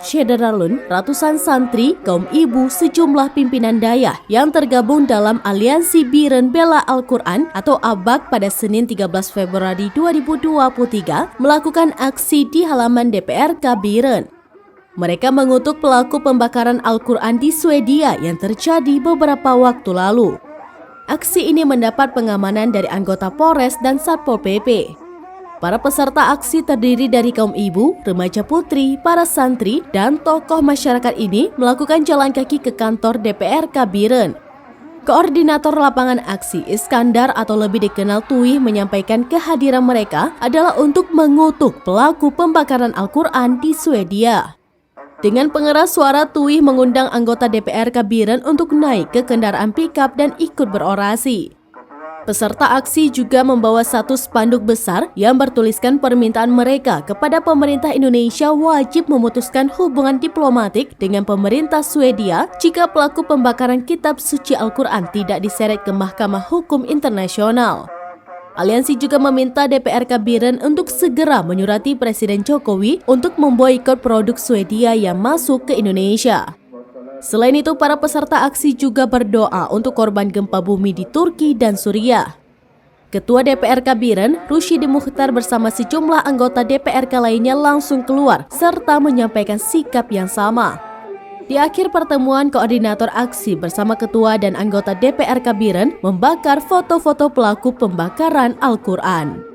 Syederalun, ratusan santri, kaum ibu, sejumlah pimpinan dayah yang tergabung dalam Aliansi Biren Bela Al-Quran atau ABAQ pada Senin 13 Februari 2023 melakukan aksi di halaman DPRK Biren. Mereka mengutuk pelaku pembakaran Al-Quran di Swedia yang terjadi beberapa waktu lalu. Aksi ini mendapat pengamanan dari anggota Polres dan Satpol PP. Para peserta aksi terdiri dari kaum ibu, remaja putri, para santri, dan tokoh masyarakat ini melakukan jalan kaki ke kantor DPRK Biren. Koordinator lapangan aksi Iskandar atau lebih dikenal Tuih menyampaikan kehadiran mereka adalah untuk mengutuk pelaku pembakaran Al-Quran di Swedia. Dengan pengeras suara, Tuih mengundang anggota DPRK Biren untuk naik ke kendaraan pikap dan ikut berorasi. Peserta aksi juga membawa satu spanduk besar yang bertuliskan permintaan mereka kepada pemerintah Indonesia wajib memutuskan hubungan diplomatik dengan pemerintah Swedia jika pelaku pembakaran kitab suci Al-Quran tidak diseret ke Mahkamah Hukum Internasional. Aliansi juga meminta DPRK Biren untuk segera menyurati Presiden Jokowi untuk memboikot produk Swedia yang masuk ke Indonesia. Selain itu, para peserta aksi juga berdoa untuk korban gempa bumi di Turki dan Suriah. Ketua DPRK Biren, Rusyidi Mukhtar bersama sejumlah anggota DPRK lainnya langsung keluar serta menyampaikan sikap yang sama. Di akhir pertemuan, koordinator aksi bersama ketua dan anggota DPRK Biren membakar foto-foto pelaku pembakaran Al-Quran.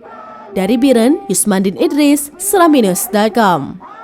Dari Biren, Yusmandin Idris, Selaminus.com.